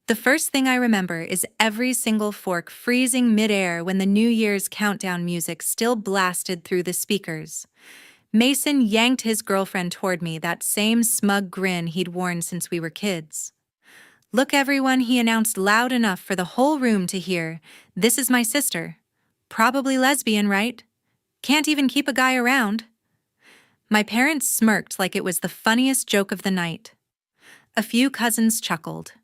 The first thing I remember is every single fork freezing midair when the New Year's countdown music still blasted through the speakers. Mason yanked his girlfriend toward me, that same smug grin he'd worn since we were kids. "Look, everyone," he announced loud enough for the whole room to hear. "This is my sister. Probably lesbian, right? Can't even keep a guy around." My parents smirked like it was the funniest joke of the night. A few cousins chuckled.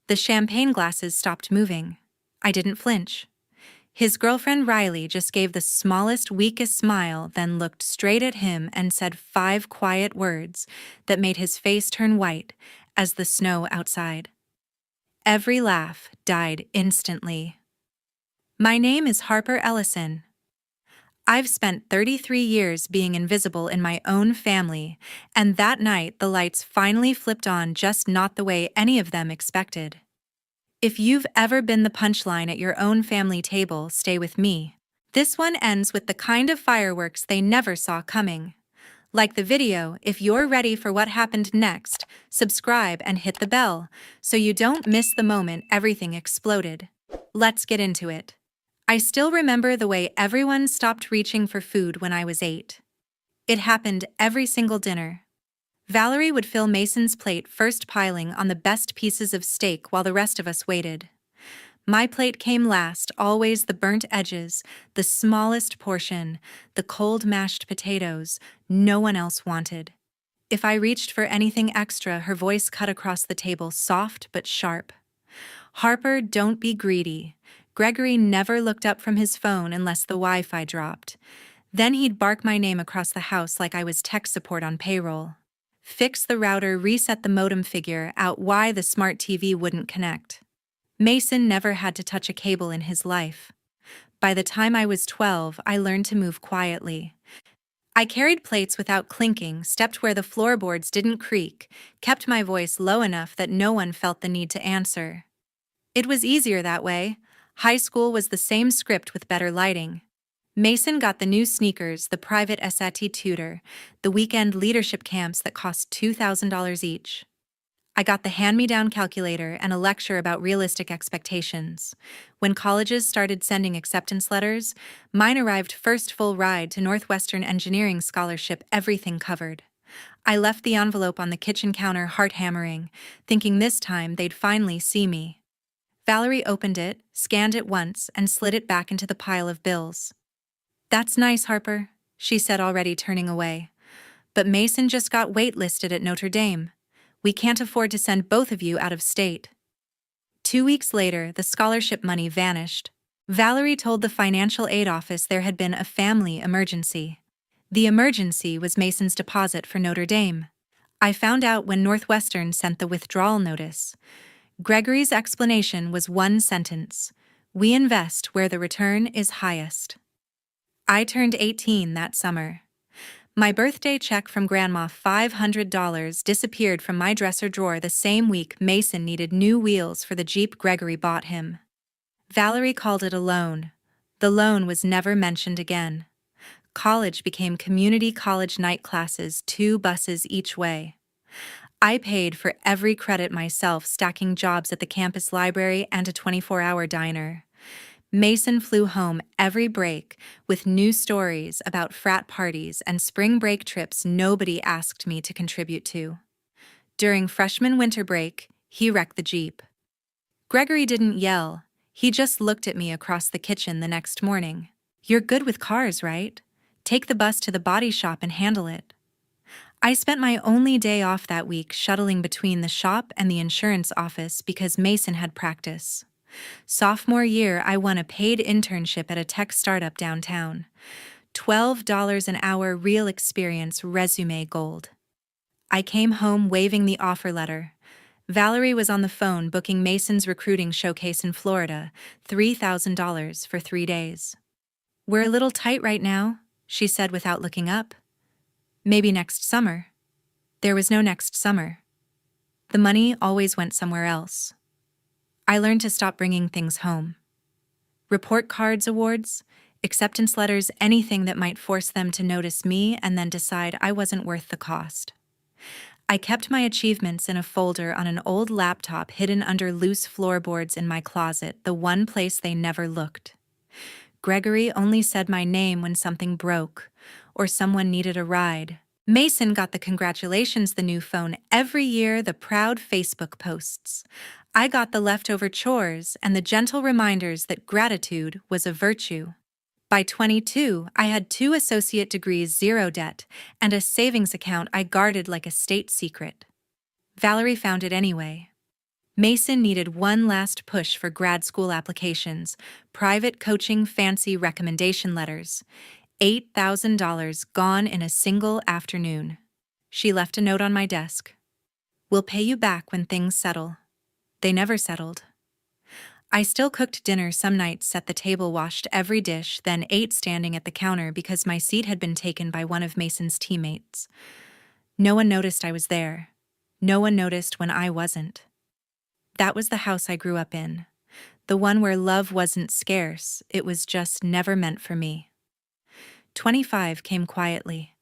The champagne glasses stopped moving. I didn't flinch. His girlfriend Riley just gave the smallest, weakest smile, then looked straight at him and said 5 quiet words that made his face turn white as the snow outside. Every laugh died instantly. My name is Harper Ellison. I've spent 33 years being invisible in my own family, and that night the lights finally flipped on, just not the way any of them expected. If you've ever been the punchline at your own family table, stay with me. This one ends with the kind of fireworks they never saw coming. Like the video, if you're ready for what happened next, subscribe and hit the bell so you don't miss the moment everything exploded. Let's get into it. I still remember the way everyone stopped reaching for food when I was 8. It happened every single dinner. Valerie would fill Mason's plate, first piling on the best pieces of steak while the rest of us waited. My plate came last, always the burnt edges, the smallest portion, the cold mashed potatoes no one else wanted. If I reached for anything extra, her voice cut across the table, soft but sharp. "Harper, don't be greedy." Gregory never looked up from his phone unless the Wi-Fi dropped. Then he'd bark my name across the house like I was tech support on payroll. Fix the router, reset the modem, figure out why the smart TV wouldn't connect. Mason never had to touch a cable in his life. By the time I was 12, I learned to move quietly. I carried plates without clinking, stepped where the floorboards didn't creak, kept my voice low enough that no one felt the need to answer. It was easier that way. High school was the same script with better lighting. Mason got the new sneakers, the private SAT tutor, the weekend leadership camps that cost $2,000 each. I got the hand-me-down calculator and a lecture about realistic expectations. When colleges started sending acceptance letters, mine arrived first, full ride to Northwestern Engineering Scholarship, everything covered. I left the envelope on the kitchen counter, heart hammering, thinking this time they'd finally see me. Valerie opened it, scanned it once, and slid it back into the pile of bills. "That's nice, Harper," she said, already turning away. "But Mason just got waitlisted at Notre Dame. We can't afford to send both of you out of state." 2 weeks later, the scholarship money vanished. Valerie told the financial aid office there had been a family emergency. The emergency was Mason's deposit for Notre Dame. I found out when Northwestern sent the withdrawal notice. Gregory's explanation was one sentence: "We invest where the return is highest." I turned 18 that summer. My birthday check from Grandma, $500, disappeared from my dresser drawer the same week Mason needed new wheels for the Jeep Gregory bought him. Valerie called it a loan. The loan was never mentioned again. College became community college night classes, 2 buses each way. I paid for every credit myself, stacking jobs at the campus library and a 24-hour diner. Mason flew home every break with new stories about frat parties and spring break trips nobody asked me to contribute to. During freshman winter break, he wrecked the Jeep. Gregory didn't yell. He just looked at me across the kitchen the next morning. "You're good with cars, right? Take the bus to the body shop and handle it." I spent my only day off that week shuttling between the shop and the insurance office because Mason had practice. Sophomore year, I won a paid internship at a tech startup downtown. $12 an hour, real experience, resume gold. I came home waving the offer letter. Valerie was on the phone booking Mason's recruiting showcase in Florida, $3,000 for 3 days. "We're a little tight right now," she said without looking up. "Maybe next summer." There was no next summer. The money always went somewhere else. I learned to stop bringing things home. Report cards, awards, acceptance letters, anything that might force them to notice me and then decide I wasn't worth the cost. I kept my achievements in a folder on an old laptop hidden under loose floorboards in my closet, the one place they never looked. Gregory only said my name when something broke or someone needed a ride. Mason got the congratulations, the new phone every year, the proud Facebook posts. I got the leftover chores and the gentle reminders that gratitude was a virtue. By 22, I had 2 associate degrees, 0 debt, and a savings account I guarded like a state secret. Valerie found it anyway. Mason needed one last push for grad school applications, private coaching, fancy recommendation letters. $8,000 gone in a single afternoon. She left a note on my desk. "We'll pay you back when things settle." They never settled. I still cooked dinner some nights, set the table, washed every dish, then ate standing at the counter because my seat had been taken by one of Mason's teammates. No one noticed I was there. No one noticed when I wasn't. That was the house I grew up in. The one where love wasn't scarce, it was just never meant for me. 25 came quietly.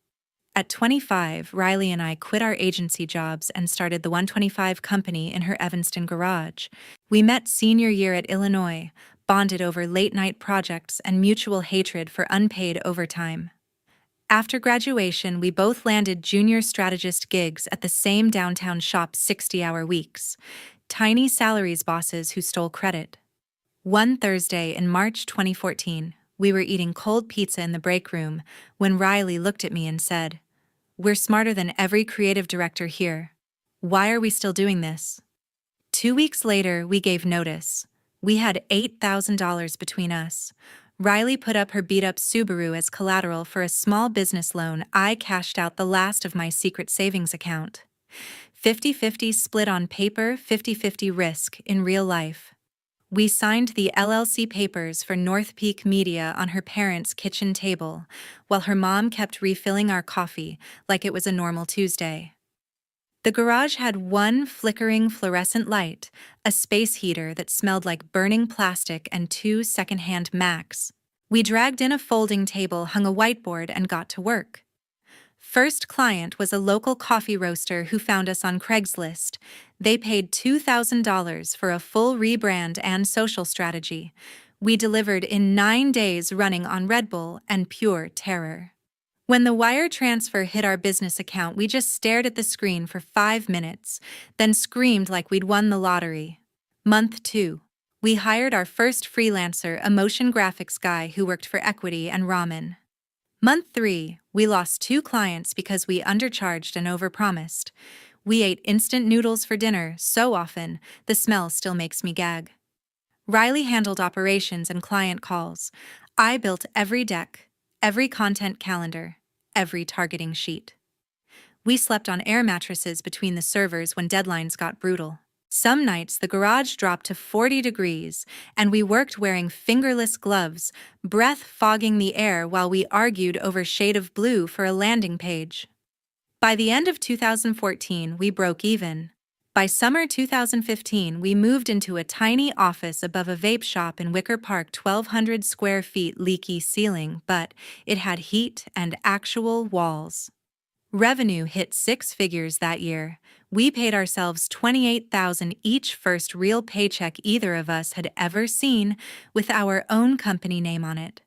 At 25, Riley and I quit our agency jobs and started the 125 company in her Evanston garage. We met senior year at Illinois, bonded over late-night projects and mutual hatred for unpaid overtime. After graduation, we both landed junior strategist gigs at the same downtown shop, 60-hour weeks. Tiny salaries, bosses who stole credit. One Thursday in March 2014, we were eating cold pizza in the break room when Riley looked at me and said, "We're smarter than every creative director here. Why are we still doing this?" 2 weeks later, we gave notice. We had $8,000 between us. Riley put up her beat-up Subaru as collateral for a small business loan. I cashed out the last of my secret savings account. 50-50 split on paper, 50-50 risk in real life. We signed the LLC papers for North Peak Media on her parents' kitchen table, while her mom kept refilling our coffee like it was a normal Tuesday. The garage had one flickering fluorescent light, a space heater that smelled like burning plastic, and 2 secondhand Macs. We dragged in a folding table, hung a whiteboard, and got to work. First client was a local coffee roaster who found us on Craigslist. They paid $2,000 for a full rebrand and social strategy. We delivered in 9 days, running on Red Bull and pure terror. When the wire transfer hit our business account, we just stared at the screen for 5 minutes, then screamed like we'd won the lottery. Month 2. We hired our first freelancer, a motion graphics guy who worked for Equity and Ramen. Month 3, we lost 2 clients because we undercharged and overpromised. We ate instant noodles for dinner so often, the smell still makes me gag. Riley handled operations and client calls. I built every deck, every content calendar, every targeting sheet. We slept on air mattresses between the servers when deadlines got brutal. Some nights the garage dropped to 40 degrees, and we worked wearing fingerless gloves, breath fogging the air while we argued over shade of blue for a landing page. By the end of 2014, we broke even. By summer 2015, we moved into a tiny office above a vape shop in Wicker Park, 1,200 square feet, leaky ceiling, but it had heat and actual walls. Revenue hit 6 figures that year. We paid ourselves $28,000 each, first real paycheck either of us had ever seen, with our own company name on it.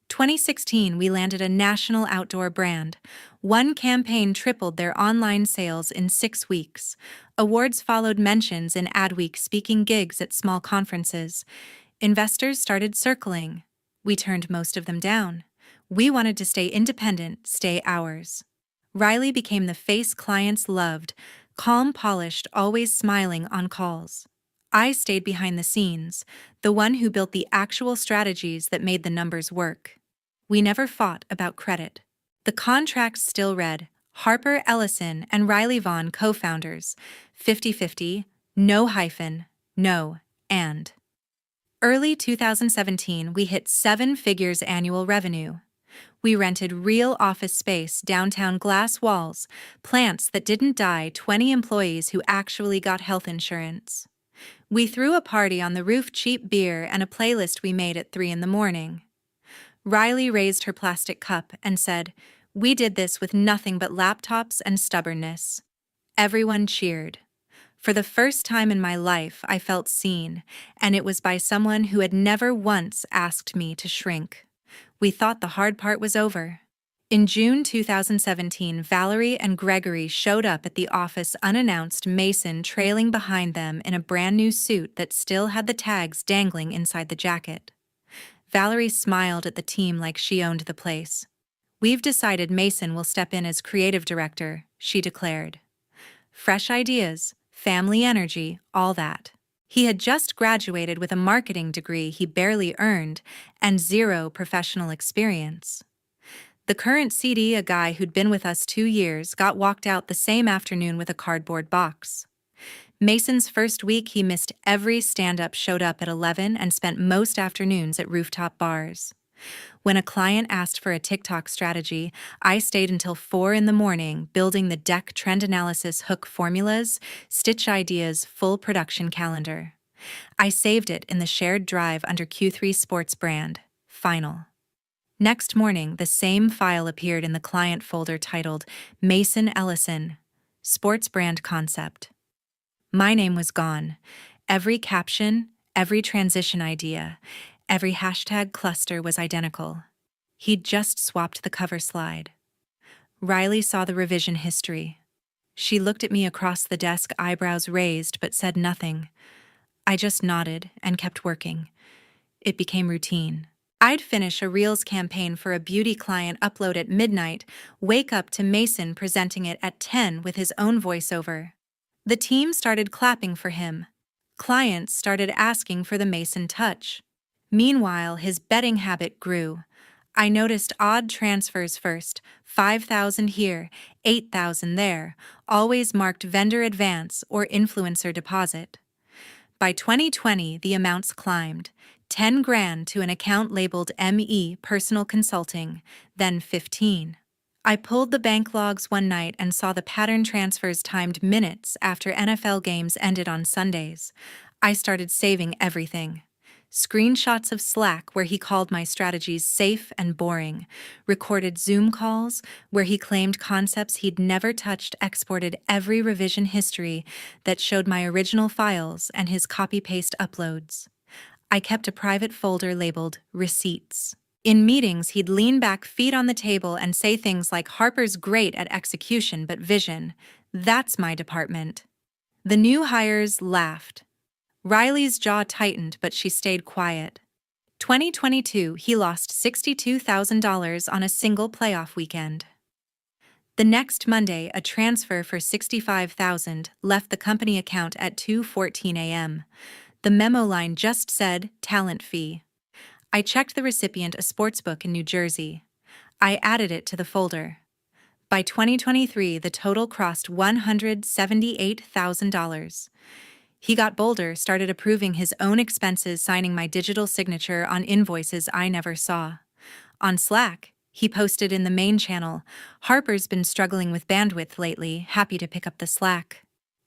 2016, we landed a national outdoor brand. One campaign tripled their online sales in 6 weeks. Awards followed, mentions in Adweek, speaking gigs at small conferences. Investors started circling. We turned most of them down. We wanted to stay independent, stay ours. Riley became the face clients loved, calm, polished, always smiling on calls. I stayed behind the scenes, the one who built the actual strategies that made the numbers work. We never fought about credit. The contracts still read, Harper Ellison and Riley Vaughn, co-founders, 50-50, no hyphen, no, and. Early 2017, we hit 7 figures annual revenue. We rented real office space, downtown, glass walls, plants that didn't die, 20 employees who actually got health insurance. We threw a party on the roof, cheap beer and a playlist we made at 3 a.m. Riley raised her plastic cup and said, "We did this with nothing but laptops and stubbornness." Everyone cheered. For the first time in my life, I felt seen, and it was by someone who had never once asked me to shrink. We thought the hard part was over. In June 2017, Valerie and Gregory showed up at the office unannounced, Mason trailing behind them in a brand new suit that still had the tags dangling inside the jacket. Valerie smiled at the team like she owned the place. "We've decided Mason will step in as creative director," she declared. Fresh ideas, family energy, all that. He had just graduated with a marketing degree he barely earned and zero professional experience. The current CD, a guy who'd been with us 2 years, got walked out the same afternoon with a cardboard box. Mason's first week, he missed every stand-up, showed up at 11, and spent most afternoons at rooftop bars. When a client asked for a TikTok strategy, I stayed until 4 in the morning building the deck trend analysis hook formulas, stitch ideas, full production calendar. I saved it in the shared drive under Q3 Sports brand. Final. Next morning, the same file appeared in the client folder titled Mason Ellison, Sports Brand Concept. My name was gone. Every caption, every transition idea, every hashtag cluster was identical. He'd just swapped the cover slide. Riley saw the revision history. She looked at me across the desk, eyebrows raised, but said nothing. I just nodded and kept working. It became routine. I'd finish a Reels campaign for a beauty client, upload at midnight, wake up to Mason presenting it at 10 with his own voiceover. The team started clapping for him. Clients started asking for the Mason touch. Meanwhile, his betting habit grew. I noticed odd transfers first, 5,000 here, 8,000 there, always marked vendor advance or influencer deposit. By 2020, the amounts climbed. 10 grand to an account labeled ME Personal Consulting, then 15. I pulled the bank logs one night and saw the pattern transfers timed minutes after NFL games ended on Sundays. I started saving everything. Screenshots of Slack where he called my strategies safe and boring, recorded Zoom calls where he claimed concepts he'd never touched, exported every revision history that showed my original files and his copy-paste uploads. I kept a private folder labeled Receipts. In meetings, he'd lean back, feet on the table, and say things like, "Harper's great at execution, but vision, that's my department." The new hires laughed. Riley's jaw tightened, but she stayed quiet. 2022, he lost $62,000 on a single playoff weekend. The next Monday, a transfer for $65,000 left the company account at 2:14 a.m. The memo line just said, talent fee. I checked the recipient, a sportsbook in New Jersey. I added it to the folder. By 2023, the total crossed $178,000. He got bolder, started approving his own expenses, signing my digital signature on invoices I never saw. On Slack, he posted in the main channel, "Harper's been struggling with bandwidth lately, happy to pick up the slack."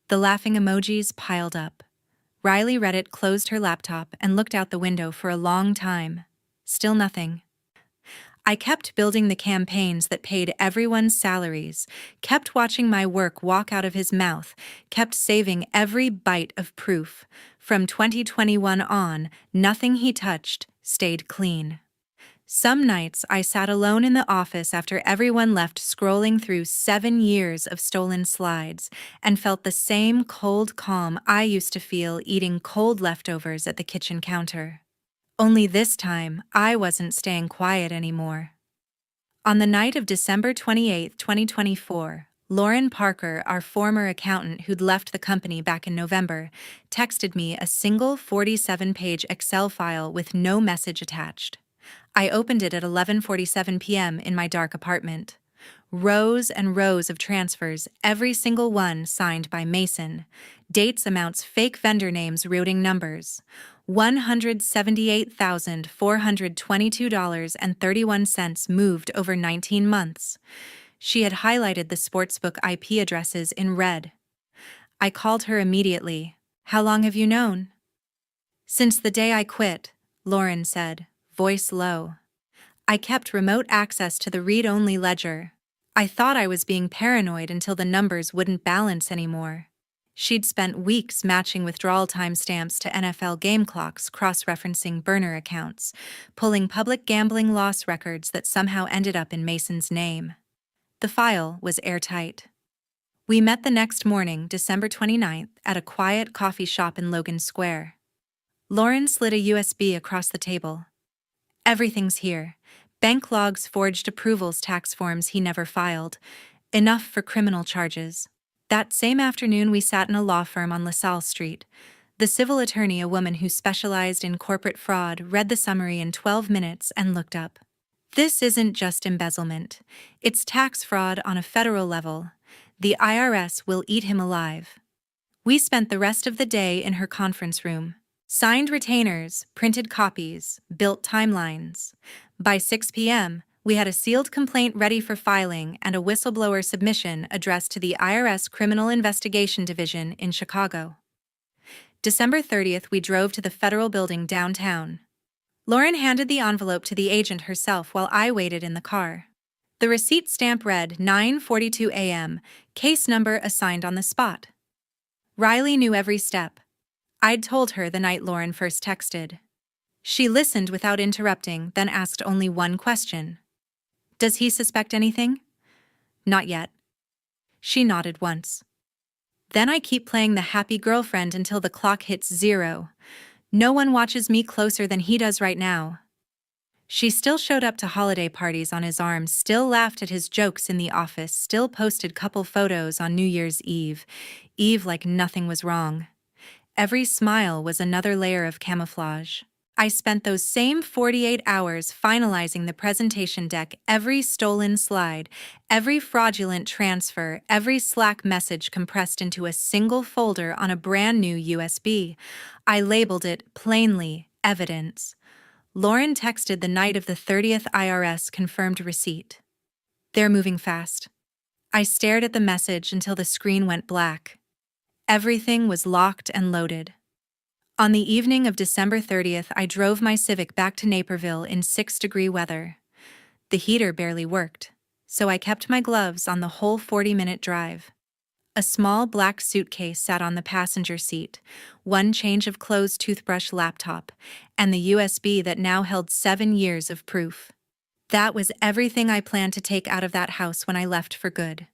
The laughing emojis piled up. Riley read it, closed her laptop, and looked out the window for a long time. Still nothing. I kept building the campaigns that paid everyone's salaries, kept watching my work walk out of his mouth, kept saving every bite of proof. From 2021 on, nothing he touched stayed clean. Some nights I sat alone in the office after everyone left, scrolling through 7 years of stolen slides, and felt the same cold calm I used to feel eating cold leftovers at the kitchen counter. Only this time, I wasn't staying quiet anymore. On the night of December 28, 2024, Lauren Parker, our former accountant who'd left the company back in November, texted me a single 47-page Excel file with no message attached. I opened it at 11:47 p.m. in my dark apartment. Rows and rows of transfers, every single one signed by Mason. Dates, amounts, fake vendor names, routing numbers. $178,422.31 moved over 19 months. She had highlighted the sportsbook IP addresses in red. I called her immediately. "How long have you known?" "Since the day I quit," Lauren said, voice low. "I kept remote access to the read-only ledger. I thought I was being paranoid until the numbers wouldn't balance anymore. She'd spent weeks matching withdrawal timestamps to NFL game clocks, cross-referencing burner accounts, pulling public gambling loss records that somehow ended up in Mason's name. The file was airtight. We met the next morning, December 29th, at a quiet coffee shop in Logan Square. Lauren slid a USB across the table. Everything's here. Bank logs, forged approvals, tax forms he never filed. Enough for criminal charges. That same afternoon, we sat in a law firm on LaSalle Street. The civil attorney, a woman who specialized in corporate fraud, read the summary in 12 minutes and looked up. This isn't just embezzlement. It's tax fraud on a federal level. The IRS will eat him alive. We spent the rest of the day in her conference room. Signed retainers, printed copies, built timelines. By 6 p.m., we had a sealed complaint ready for filing and a whistleblower submission addressed to the IRS Criminal Investigation Division in Chicago. December 30th, we drove to the federal building downtown. Lauren handed the envelope to the agent herself while I waited in the car. The receipt stamp read 9:42 a.m., case number assigned on the spot. Riley knew every step. I'd told her the night Lauren first texted. She listened without interrupting, then asked only one question. Does he suspect anything? Not yet. She nodded once. Then I keep playing the happy girlfriend until the clock hits 0. No one watches me closer than he does right now. She still showed up to holiday parties on his arm, still laughed at his jokes in the office, still posted couple photos on New Year's Eve like nothing was wrong. Every smile was another layer of camouflage. I spent those same 48 hours finalizing the presentation deck, every stolen slide, every fraudulent transfer, every Slack message compressed into a single folder on a brand new USB. I labeled it plainly, evidence. Lauren texted the night of the 30th IRS confirmed receipt. They're moving fast. I stared at the message until the screen went black. Everything was locked and loaded. On the evening of December 30th, I drove my Civic back to Naperville in 6-degree weather. The heater barely worked, so I kept my gloves on the whole 40-minute drive. A small black suitcase sat on the passenger seat, one change of clothes, toothbrush, laptop, and the USB that now held 7 years of proof. That was everything I planned to take out of that house when I left for good.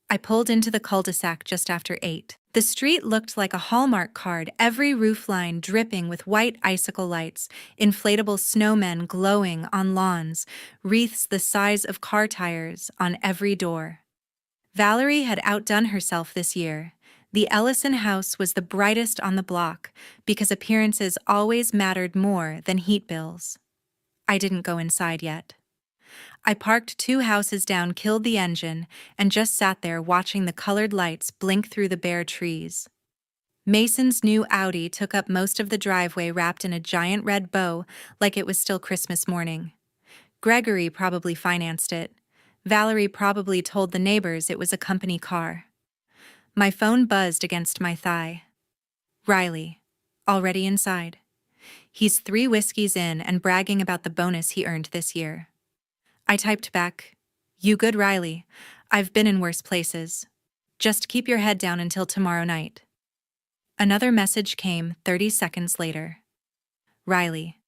I pulled into the cul-de-sac just after 8. The street looked like a Hallmark card, every roofline dripping with white icicle lights, inflatable snowmen glowing on lawns, wreaths the size of car tires on every door. Valerie had outdone herself this year. The Ellison house was the brightest on the block because appearances always mattered more than heat bills. I didn't go inside yet. I parked 2 houses down, killed the engine, and just sat there watching the colored lights blink through the bare trees. Mason's new Audi took up most of the driveway, wrapped in a giant red bow like it was still Christmas morning. Gregory probably financed it. Valerie probably told the neighbors it was a company car. My phone buzzed against my thigh. Riley, already inside. He's 3 whiskeys in and bragging about the bonus he earned this year. I typed back, "You good, Riley? I've been in worse places. Just keep your head down until tomorrow night." Another message came 30 seconds later. "Riley,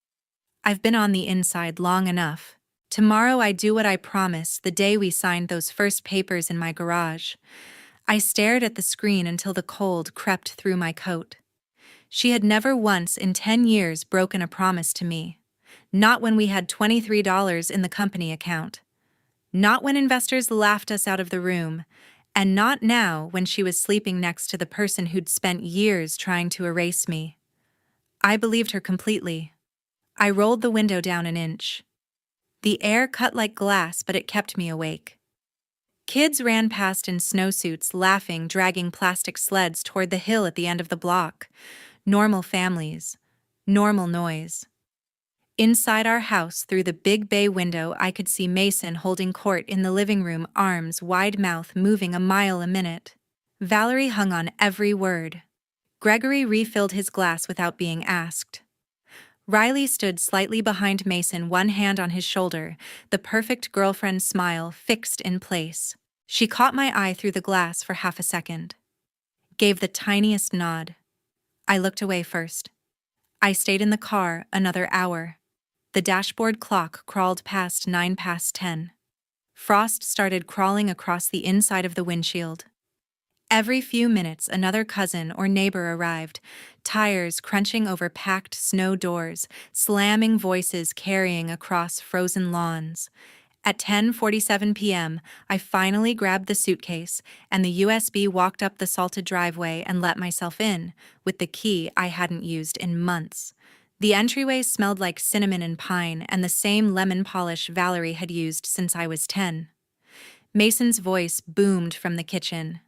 I've been on the inside long enough. Tomorrow I do what I promised the day we signed those first papers in my garage." I stared at the screen until the cold crept through my coat. She had never once in 10 years broken a promise to me. Not when we had $23 in the company account. Not when investors laughed us out of the room. And not now when she was sleeping next to the person who'd spent years trying to erase me. I believed her completely. I rolled the window down an inch. The air cut like glass, but it kept me awake. Kids ran past in snowsuits, laughing, dragging plastic sleds toward the hill at the end of the block. Normal families. Normal noise. Inside our house, through the big bay window, I could see Mason holding court in the living room, arms wide, mouth moving a mile a minute. Valerie hung on every word. Gregory refilled his glass without being asked. Riley stood slightly behind Mason, one hand on his shoulder, the perfect girlfriend smile fixed in place. She caught my eye through the glass for half a second. Gave the tiniest nod. I looked away first. I stayed in the car another hour. The dashboard clock crawled past 10:09. Frost started crawling across the inside of the windshield. Every few minutes, another cousin or neighbor arrived, tires crunching over packed snow doors, slamming voices carrying across frozen lawns. At 10:47 p.m., I finally grabbed the suitcase, and the USB walked up the salted driveway and let myself in, with the key I hadn't used in months. The entryway smelled like cinnamon and pine, and the same lemon polish Valerie had used since I was 10. Mason's voice boomed from the kitchen.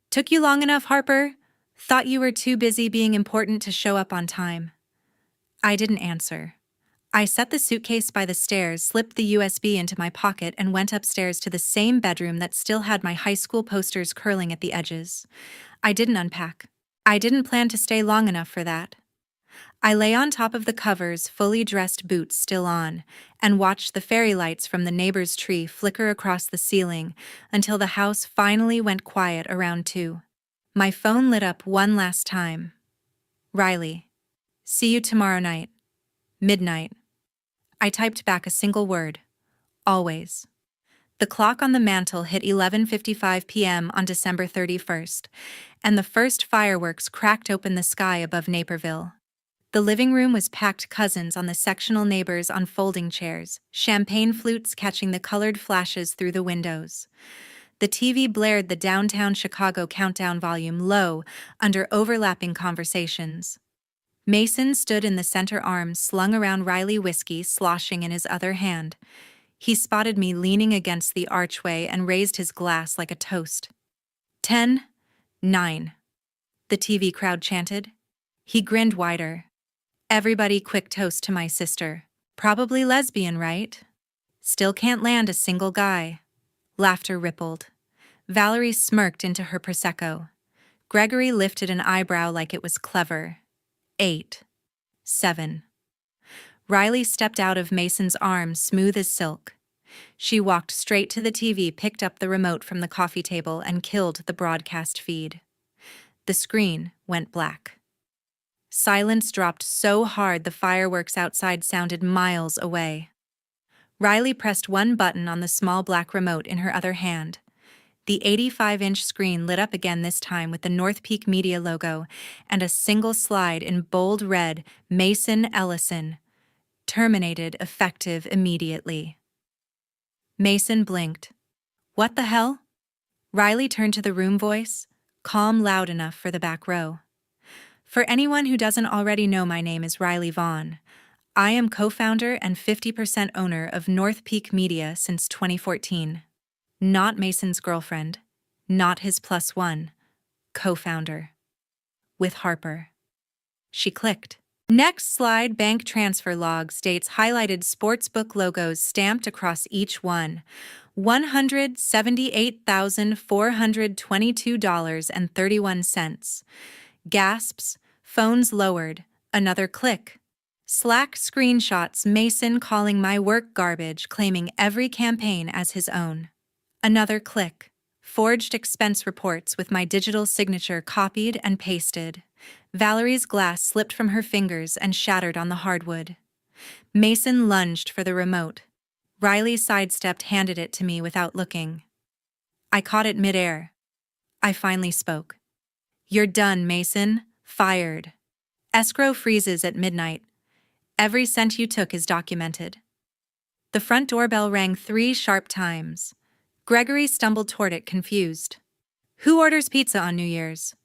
"Took you long enough, Harper? Thought you were too busy being important to show up on time." I didn't answer. I set the suitcase by the stairs, slipped the USB into my pocket, and went upstairs to the same bedroom that still had my high school posters curling at the edges. I didn't unpack. I didn't plan to stay long enough for that. I lay on top of the covers, fully dressed, boots still on, and watched the fairy lights from the neighbor's tree flicker across the ceiling until the house finally went quiet around 2. My phone lit up one last time. "Riley. See you tomorrow night. Midnight." I typed back a single word. "Always." The clock on the mantel hit 11:55 p.m. on December 31st, and the first fireworks cracked open the sky above Naperville. The living room was packed, cousins on the sectional, neighbors on folding chairs, champagne flutes catching the colored flashes through the windows. The TV blared the downtown Chicago countdown volume low under overlapping conversations. Mason stood in the center, arms slung around Riley, whiskey sloshing in his other hand. He spotted me leaning against the archway and raised his glass like a toast. 10, 9. The TV crowd chanted. He grinned wider. "Everybody quick toast to my sister. Probably lesbian, right? Still can't land a single guy." Laughter rippled. Valerie smirked into her Prosecco. Gregory lifted an eyebrow like it was clever. 8, 7. Riley stepped out of Mason's arms, smooth as silk. She walked straight to the TV, picked up the remote from the coffee table, and killed the broadcast feed. The screen went black. Silence dropped so hard the fireworks outside sounded miles away. Riley pressed one button on the small black remote in her other hand. The 85-inch screen lit up again, this time with the North Peak Media logo and a single slide in bold red, "Mason Ellison. Terminated effective immediately." Mason blinked. "What the hell?" Riley turned to the room, voice calm, loud enough for the back row. "For anyone who doesn't already know, my name is Riley Vaughn. I am co-founder and 50% owner of North Peak Media since 2014. Not Mason's girlfriend, not his +1, co-founder. With Harper." She clicked. Next slide, bank transfer logs, dates highlighted, sportsbook logos stamped across each one. $178,422.31. Gasps, phones lowered, another click. Slack screenshots, Mason calling my work garbage, claiming every campaign as his own. Another click. Forged expense reports with my digital signature copied and pasted. Valerie's glass slipped from her fingers and shattered on the hardwood. Mason lunged for the remote. Riley sidestepped, handed it to me without looking. I caught it midair. I finally spoke. "You're done, Mason. Fired. Escrow freezes at midnight. Every cent you took is documented." The front doorbell rang 3 sharp times. Gregory stumbled toward it, confused. "Who orders pizza on New Year's?"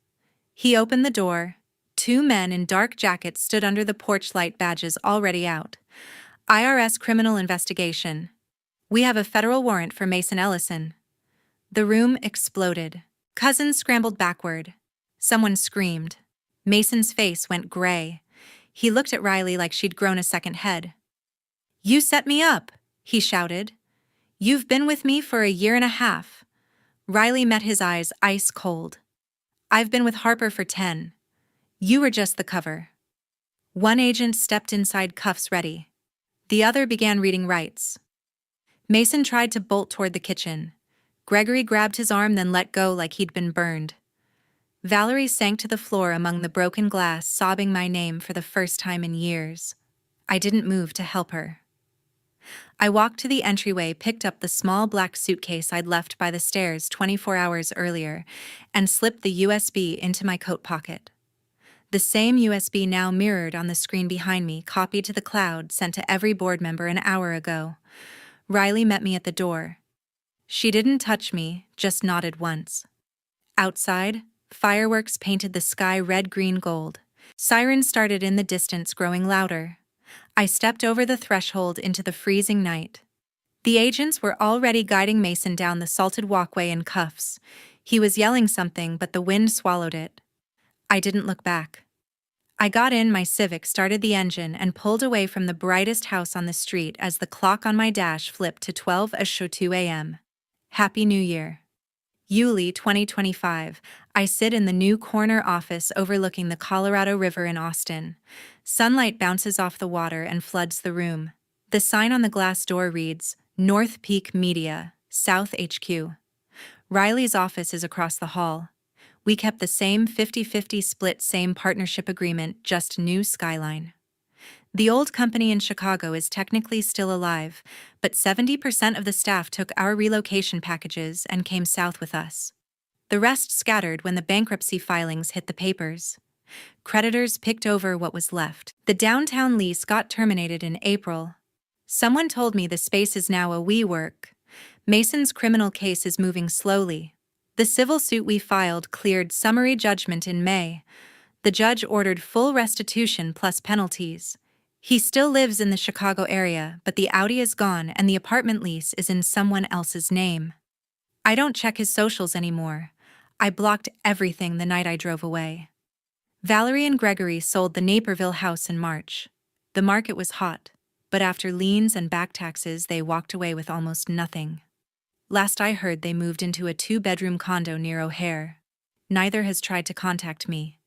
He opened the door. 2 men in dark jackets stood under the porch light, badges already out. "IRS criminal investigation. We have a federal warrant for Mason Ellison." The room exploded. Cousins scrambled backward. Someone screamed. Mason's face went gray. He looked at Riley like she'd grown a second head. "You set me up," he shouted. "You've been with me for a year and a half." Riley met his eyes ice cold. "I've been with Harper for 10. You were just the cover." One agent stepped inside, cuffs ready. The other began reading rights. Mason tried to bolt toward the kitchen. Gregory grabbed his arm, then let go like he'd been burned. Valerie sank to the floor among the broken glass, sobbing my name for the first time in years. I didn't move to help her. I walked to the entryway, picked up the small black suitcase I'd left by the stairs 24 hours earlier, and slipped the USB into my coat pocket. The same USB now mirrored on the screen behind me, copied to the cloud, sent to every board member an hour ago. Riley met me at the door. She didn't touch me, just nodded once. Outside, fireworks painted the sky red, green, gold. Sirens started in the distance, growing louder. I stepped over the threshold into the freezing night. The agents were already guiding Mason down the salted walkway in cuffs. He was yelling something, but the wind swallowed it. I didn't look back. I got in my Civic, started the engine, and pulled away from the brightest house on the street as the clock on my dash flipped to 12:02 a.m. Happy New Year. Yuli 2025. I sit in the new corner office overlooking the Colorado River in Austin. Sunlight bounces off the water and floods the room. The sign on the glass door reads, North Peak Media, South HQ. Riley's office is across the hall. We kept the same 50-50 split, same partnership agreement, just new skyline. The old company in Chicago is technically still alive, but 70% of the staff took our relocation packages and came south with us. The rest scattered when the bankruptcy filings hit the papers. Creditors picked over what was left. The downtown lease got terminated in April. Someone told me the space is now a WeWork. Mason's criminal case is moving slowly. The civil suit we filed cleared summary judgment in May. The judge ordered full restitution plus penalties. He still lives in the Chicago area, but the Audi is gone and the apartment lease is in someone else's name. I don't check his socials anymore. I blocked everything the night I drove away. Valerie and Gregory sold the Naperville house in March. The market was hot, but after liens and back taxes, they walked away with almost nothing. Last I heard, they moved into a 2-bedroom condo near O'Hare. Neither has tried to contact me.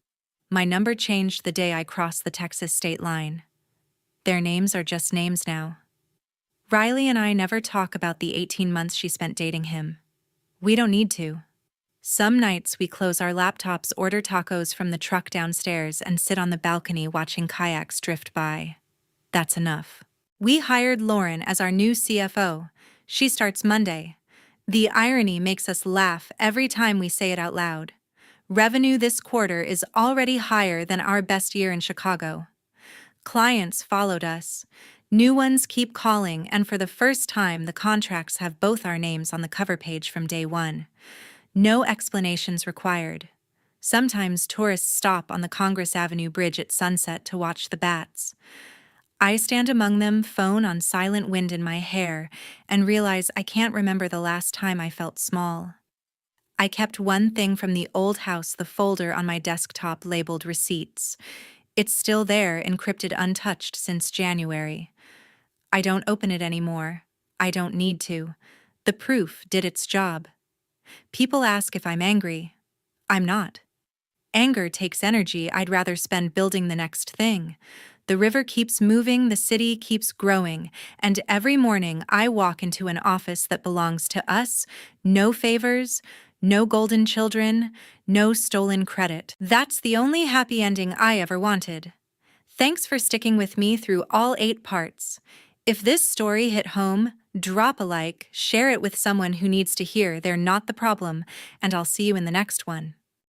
My number changed the day I crossed the Texas state line. Their names are just names now. Riley and I never talk about the 18 months she spent dating him. We don't need to. Some nights we close our laptops, order tacos from the truck downstairs, and sit on the balcony watching kayaks drift by. That's enough. We hired Lauren as our new CFO. She starts Monday. The irony makes us laugh every time we say it out loud. Revenue this quarter is already higher than our best year in Chicago. Clients followed us. New ones keep calling, and for the first time, the contracts have both our names on the cover page from day one. No explanations required. Sometimes tourists stop on the Congress Avenue Bridge at sunset to watch the bats. I stand among them, phone on silent, wind in my hair, and realize I can't remember the last time I felt small. I kept one thing from the old house, the folder on my desktop labeled receipts. It's still there, encrypted, untouched since January. I don't open it anymore. I don't need to. The proof did its job. People ask if I'm angry. I'm not. Anger takes energy I'd rather spend building the next thing. The river keeps moving, the city keeps growing, and every morning I walk into an office that belongs to us. No favors, no golden children, no stolen credit. That's the only happy ending I ever wanted. Thanks for sticking with me through all 8 parts. If this story hit home, drop a like, share it with someone who needs to hear they're not the problem, and I'll see you in the next one.